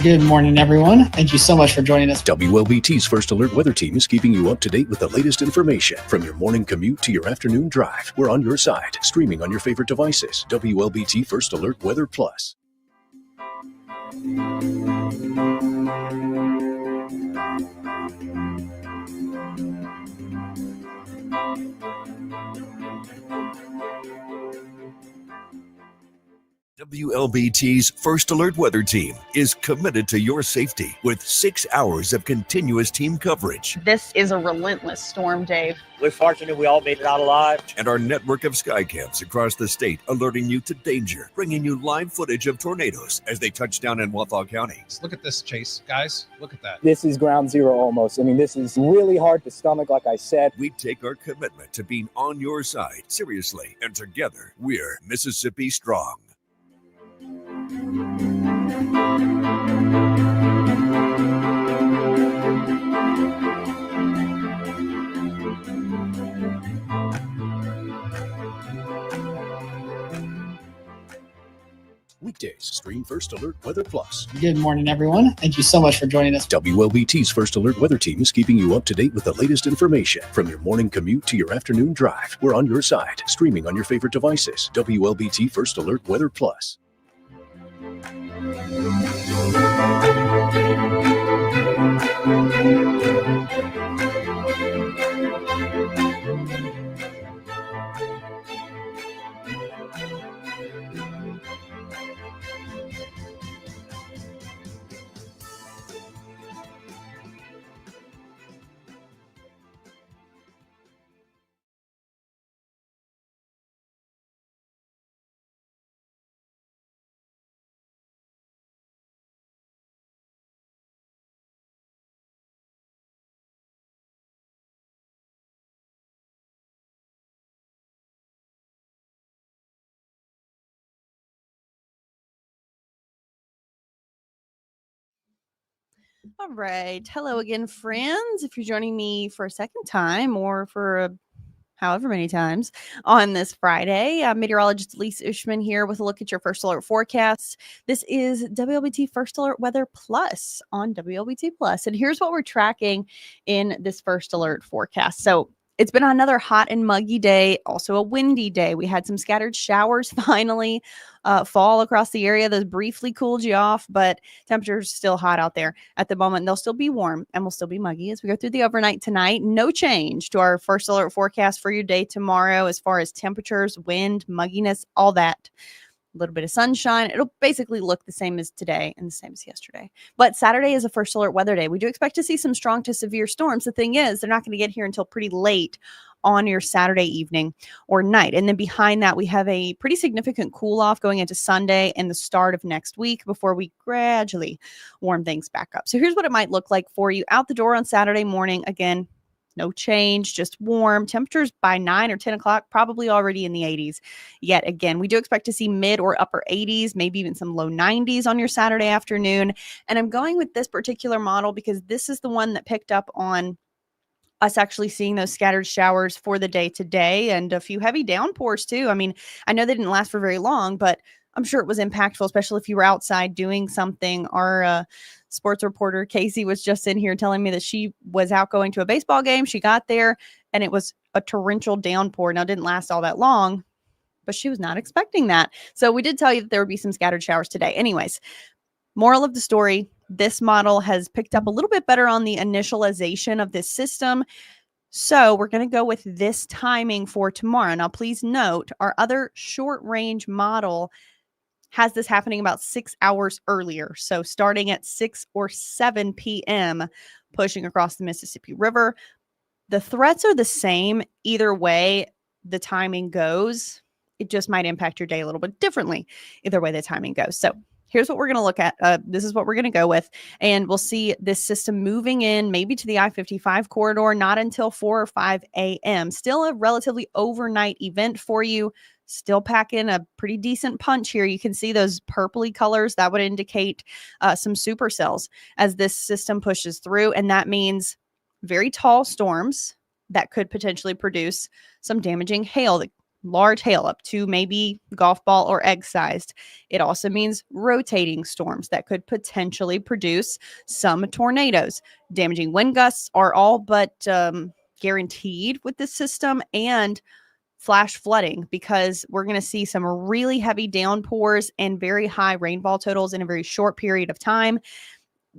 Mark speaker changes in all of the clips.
Speaker 1: Good morning, everyone. Thank you so much for joining us.
Speaker 2: WLBT's First Alert Weather Team is keeping you up to date with the latest information. From your morning commute to your afternoon drive, we're on your side, streaming on your favorite devices. WLBT First Alert Weather Plus. WLBT's First Alert Weather Team is committed to your safety with 6 hours of continuous team coverage.
Speaker 3: This is a relentless storm, Dave.
Speaker 4: We're fortunate we all made it out alive.
Speaker 2: And our network of sky cams across the state alerting you to danger, bringing you live footage of tornadoes as they touch down in Wathau County.
Speaker 5: Look at this, Chase. Guys, look at that.
Speaker 6: This is ground zero almost. I mean, this is really hard to stomach, like I said.
Speaker 2: We take our commitment to being on your side seriously, and together, we're Mississippi Strong. Weekdays, stream First Alert Weather Plus.
Speaker 1: Good morning, everyone. Thank you so much for joining us.
Speaker 2: WLBT's First Alert Weather Team is keeping you up to date with the latest information. From your morning commute to your afternoon drive, we're on your side, streaming on your favorite devices. WLBT First Alert Weather Plus.
Speaker 3: All right. Hello again, friends. If you're joining me for a second time or for however many times on this Friday, meteorologist Elise Ushman here with a look at your First Alert forecast. This is WLBT First Alert Weather Plus on WLBT Plus. And here's what we're tracking in this First Alert forecast. So it's been another hot and muggy day, also a windy day. We had some scattered showers finally fall across the area. Those briefly cooled you off, but temperatures still hot out there at the moment. They'll still be warm and will still be muggy as we go through the overnight tonight. No change to our First Alert forecast for your day tomorrow as far as temperatures, wind, mugginess, all that. A little bit of sunshine. It'll basically look the same as today and the same as yesterday. But Saturday is a First Alert weather day. We do expect to see some strong to severe storms. The thing is, they're not going to get here until pretty late on your Saturday evening or night. And then behind that, we have a pretty significant cool off going into Sunday and the start of next week before we gradually warm things back up. So here's what it might look like for you out the door on Saturday morning. Again, no change, just warm. Temperatures by 9 or 10 o'clock, probably already in the 80s. Yet again, we do expect to see mid or upper 80s, maybe even some low 90s on your Saturday afternoon. And I'm going with this particular model because this is the one that picked up on us actually seeing those scattered showers for the day today and a few heavy downpours too. I mean, I know they didn't last for very long, but I'm sure it was impactful, especially if you were outside doing something. Our sports reporter, Casey, was just in here telling me that she was out going to a baseball game. She got there and it was a torrential downpour. Now, it didn't last all that long, but she was not expecting that. So we did tell you that there would be some scattered showers today. Anyways, moral of the story, this model has picked up a little bit better on the initialization of this system. So we're going to go with this timing for tomorrow. Now, please note, our other short range model has this happening about 6 hours earlier. So starting at 6 or 7 p.m., pushing across the Mississippi River. The threats are the same. Either way the timing goes, it just might impact your day a little bit differently. Either way the timing goes. So here's what we're going to look at. This is what we're going to go with. And we'll see this system moving in maybe to the I-55 corridor, not until 4 or 5 a.m. Still a relatively overnight event for you. Still packing a pretty decent punch here. You can see those purpley colors. That would indicate some supercells as this system pushes through. And that means very tall storms that could potentially produce some damaging hail that large hail up to maybe golf ball or egg sized. It also means rotating storms that could potentially produce some tornadoes. Damaging wind gusts are all but guaranteed with this system, and flash flooding, because we're going to see some really heavy downpours and very high rainfall totals in a very short period of time,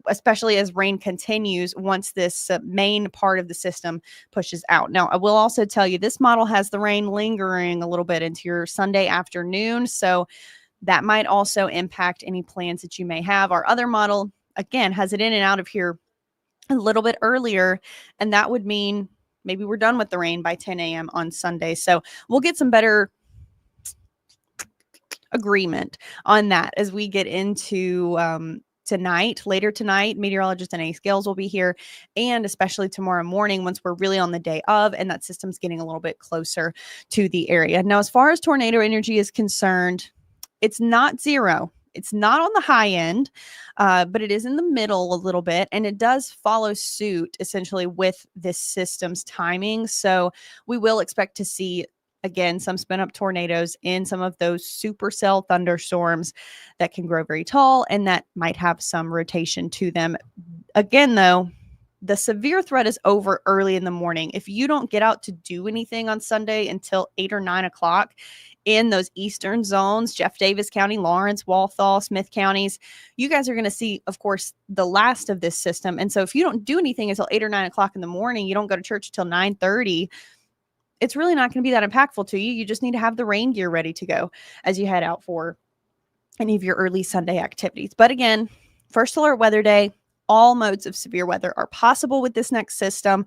Speaker 3: especially as rain continues once this main part of the system pushes out. Now, I will also tell you this model has the rain lingering a little bit into your Sunday afternoon, so that might also impact any plans that you may have. Our other model, again, has it in and out of here a little bit earlier, and that would mean maybe we're done with the rain by 10 a.m. on Sunday. So we'll get some better agreement on that as we get into later tonight. Meteorologist Anais Gales will be here, and especially tomorrow morning once we're really on the day of and that system's getting a little bit closer to the area. Now, as far as tornado energy is concerned, it's not zero. It's not on the high end, but it is in the middle a little bit, and it does follow suit essentially with this system's timing. So we will expect to see, again, some spin up tornadoes in some of those supercell thunderstorms that can grow very tall and that might have some rotation to them. Again, though, the severe threat is over early in the morning. If you don't get out to do anything on Sunday until 8 or 9 o'clock, in those eastern zones, Jeff Davis County, Lawrence, Walthall, Smith counties, you guys are going to see, of course, the last of this system. And so if you don't do anything until 8 or 9 o'clock in the morning, you don't go to church until 9:30, it's really not going to be that impactful to you. You just need to have the rain gear ready to go as you head out for any of your early Sunday activities. But again, first alert weather day, all modes of severe weather are possible with this next system.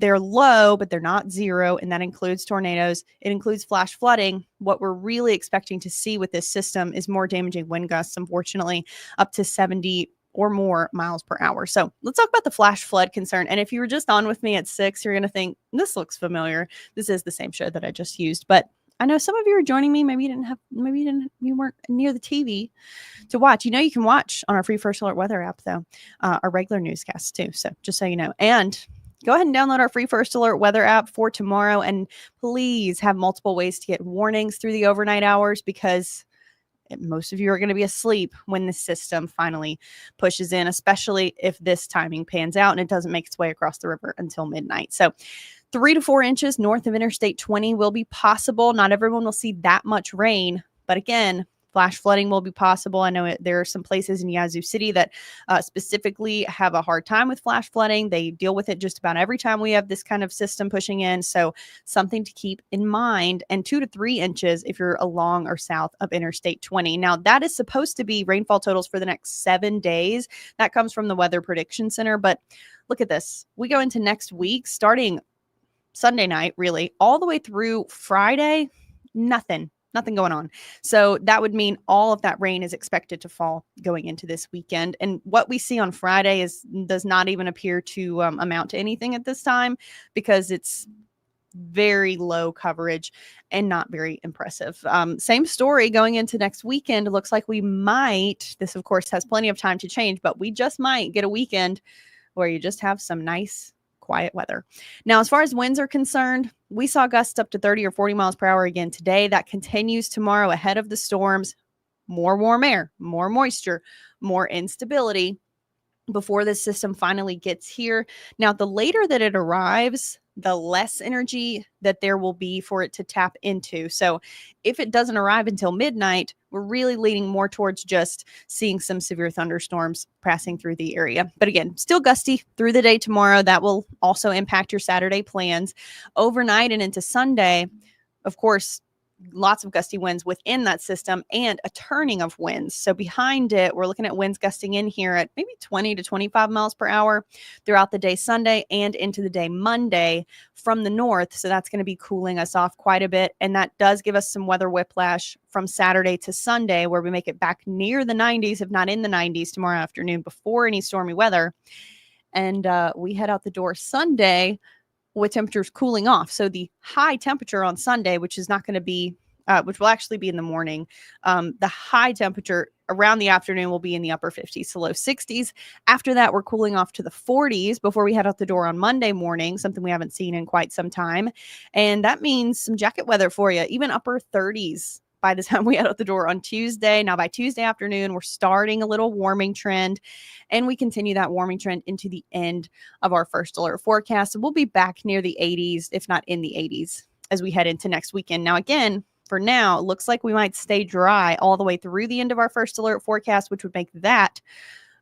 Speaker 3: They're low, but they're not zero, and that includes tornadoes. It includes flash flooding. What we're really expecting to see with this system is more damaging wind gusts, unfortunately, up to 70 or more miles per hour. So let's talk about the flash flood concern. And if you were just on with me at 6, you're going to think, this looks familiar. This is the same show that I just used. But I know some of you are joining me. You weren't near the TV to watch. You know, you can watch on our free First Alert Weather app, though, our regular newscasts too. So just so you know. And go ahead and download our free First Alert Weather app for tomorrow. And please have multiple ways to get warnings through the overnight hours, because most of you are going to be asleep when the system finally pushes in, especially if this timing pans out and it doesn't make its way across the river until midnight. So 3 to 4 inches north of Interstate 20 will be possible. Not everyone will see that much rain, but again, flash flooding will be possible. I know there are some places in Yazoo City that specifically have a hard time with flash flooding. They deal with it just about every time we have this kind of system pushing in. So something to keep in mind. And 2 to 3 inches if you're along or south of Interstate 20. Now, that is supposed to be rainfall totals for the next 7 days. That comes from the Weather Prediction Center. But look at this. We go into next week, starting Sunday night, really, all the way through Friday, nothing going on. So that would mean all of that rain is expected to fall going into this weekend. And what we see on Friday does not even appear to amount to anything at this time, because it's very low coverage and not very impressive. Same story going into next weekend. It looks like we might, this of course has plenty of time to change, but we just might get a weekend where you just have some nice quiet weather. Now, as far as winds are concerned, we saw gusts up to 30 or 40 miles per hour again today. That continues tomorrow ahead of the storms. More warm air, more moisture, more instability before this system finally gets here. Now, the later that it arrives, the less energy that there will be for it to tap into. So if it doesn't arrive until midnight, we're really leaning more towards just seeing some severe thunderstorms passing through the area. But again, still gusty through the day tomorrow. That will also impact your Saturday plans. Overnight and into Sunday, of course, lots of gusty winds within that system and a turning of winds. So behind it, we're looking at winds gusting in here at maybe 20 to 25 miles per hour throughout the day Sunday and into the day Monday from the north. So that's going to be cooling us off quite a bit. And that does give us some weather whiplash from Saturday to Sunday, where we make it back near the 90s, if not in the 90s tomorrow afternoon before any stormy weather. And we head out the door Sunday with temperatures cooling off. So the high temperature on Sunday, which is not going to be, which will actually be in the morning, the high temperature around the afternoon, we'll be in the upper 50s to low 60s. After that, we're cooling off to the 40s before we head out the door on Monday morning, something we haven't seen in quite some time. And that means some jacket weather for you, even upper 30s by the time we head out the door on Tuesday. Now, by Tuesday afternoon, we're starting a little warming trend, and we continue that warming trend into the end of our first alert forecast. And we'll be back near the 80s, if not in the 80s, as we head into next weekend. Now, again, for now, it looks like we might stay dry all the way through the end of our first alert forecast, which would make that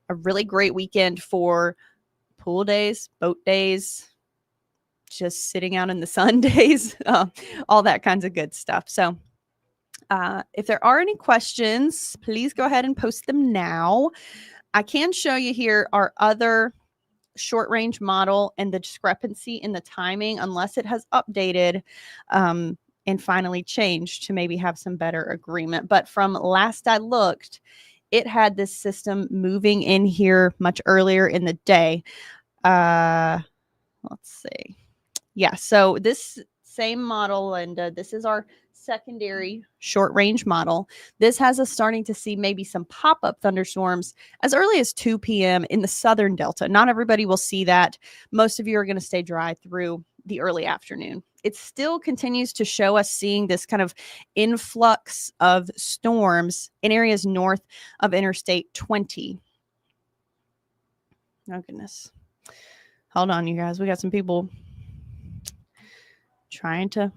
Speaker 3: a really great weekend for pool days, boat days, just sitting out in the sun days, all that kinds of good stuff. So if there are any questions, please go ahead and post them now. I can show you here our other short range model and the discrepancy in the timing, unless it has updated and finally changed to maybe have some better agreement. But from last I looked, it had this system moving in here much earlier in the day. Let's see. Yeah, so this same model, and this is our secondary short range model. This has us starting to see maybe some pop-up thunderstorms as early as 2 p.m. in the southern delta. Not everybody will see that. Most of you are going to stay dry through the early afternoon. It still continues to show us seeing this kind of influx of storms in areas north of Interstate 20. Oh, goodness. Hold on, you guys. We got some people trying to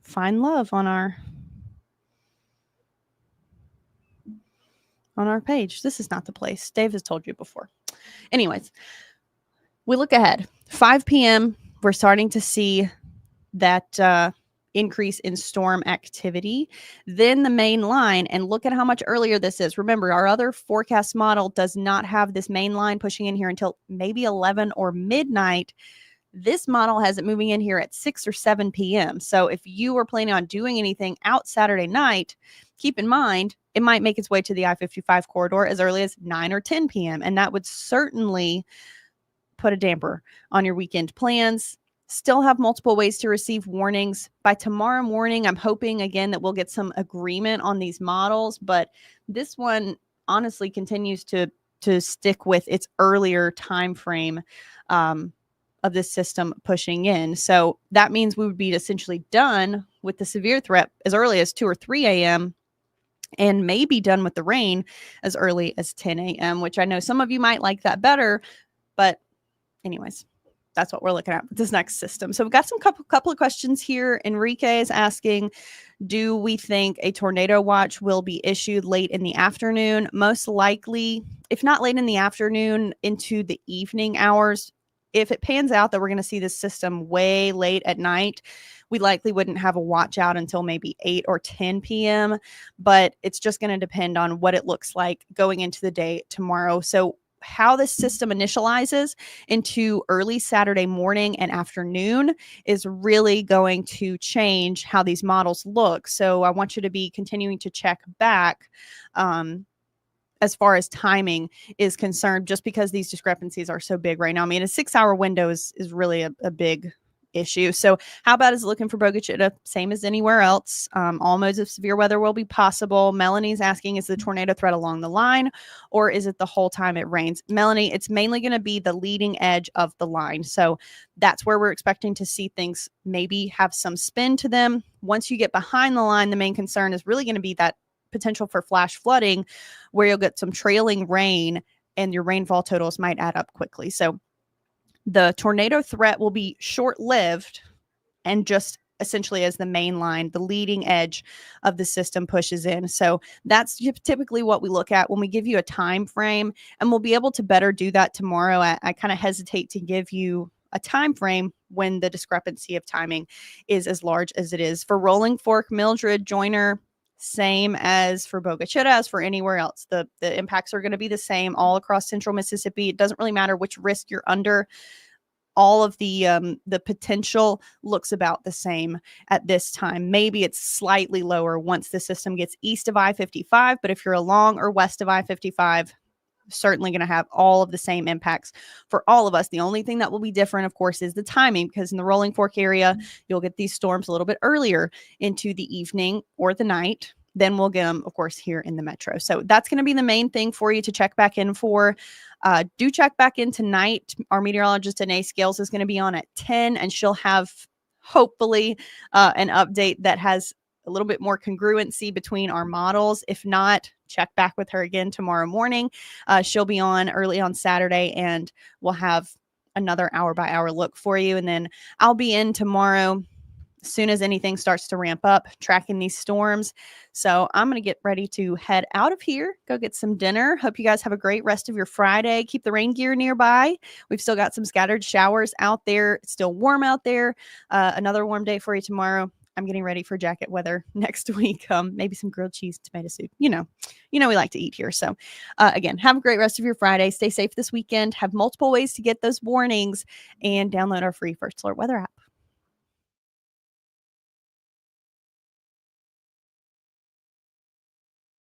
Speaker 3: find love on our page. This is not the place. Dave has told you before. Anyways, we look ahead. 5 p.m., we're starting to see that increase in storm activity. Then the main line, and look at how much earlier this is. Remember, our other forecast model does not have this main line pushing in here until maybe 11 or midnight. This model has it moving in here at 6 or 7 p.m. So if you were planning on doing anything out Saturday night, keep in mind, it might make its way to the I-55 corridor as early as 9 or 10 p.m. And that would certainly put a damper on your weekend plans. Still have multiple ways to receive warnings. By tomorrow morning, I'm hoping again that we'll get some agreement on these models, but this one honestly continues to stick with its earlier time frame of this system pushing in. So that means we would be essentially done with the severe threat as early as 2 or 3 a.m. and maybe done with the rain as early as 10 a.m., which I know some of you might like that better, but anyways, that's what we're looking at with this next system. So we've got some couple of questions here. Enrique is asking, do we think a tornado watch will be issued late in the afternoon? Most likely, if not late in the afternoon, into the evening hours. If it pans out that we're going to see this system way late at night, we likely wouldn't have a watch out until maybe 8 or 10 p.m. But it's just going to depend on what it looks like going into the day tomorrow. So how this system initializes into early Saturday morning and afternoon is really going to change how these models look. So I want you to be continuing to check back as far as timing is concerned, just because these discrepancies are so big right now. I mean, a 6-hour window is really a big issue. So how about is it looking for Boca Chica? Same as anywhere else. All modes of severe weather will be possible. Melanie's asking, is the tornado threat along the line, or is it the whole time it rains? Melanie, it's mainly going to be the leading edge of the line. So that's where we're expecting to see things maybe have some spin to them. Once you get behind the line, the main concern is really going to be that potential for flash flooding, where you'll get some trailing rain and your rainfall totals might add up quickly. So the tornado threat will be short-lived and just essentially as the main line, the leading edge of the system pushes in. So that's typically what we look at when we give you a time frame, and we'll be able to better do that tomorrow. I kind of hesitate to give you a time frame when the discrepancy of timing is as large as it is. For Rolling Fork, Mildred, Joyner, same as for Boca Chica, as for anywhere else. The impacts are going to be the same all across central Mississippi. It doesn't really matter which risk you're under. All of the potential looks about the same at this time. Maybe it's slightly lower once the system gets east of I-55, but if you're along or west of I-55, certainly going to have all of the same impacts for all of us. The only thing that will be different, of course, is the timing, because in the Rolling Fork area, you'll get these storms a little bit earlier into the evening or the night. then we'll get them, of course, here in the metro. So that's going to be the main thing for you to check back in for. Do check back in tonight. Our meteorologist, Danae Scales, is going to be on at 10, and she'll have hopefully an update that has a little bit more congruency between our models. If not, check back with her again tomorrow morning. She'll be on early on Saturday, and we'll have another hour by hour look for you. And then I'll be in tomorrow as soon as anything starts to ramp up, tracking these storms. So I'm going to get ready to head out of here, go get some dinner. Hope you guys have a great rest of your Friday. Keep the rain gear nearby. We've still got some scattered showers out there. It's still warm out there. Another warm day for you tomorrow. I'm getting ready for jacket weather next week. Maybe some grilled cheese, tomato soup. You know, we like to eat here. So again, have a great rest of your Friday. Stay safe this weekend. Have multiple ways to get those warnings, and download our free First Alert weather app.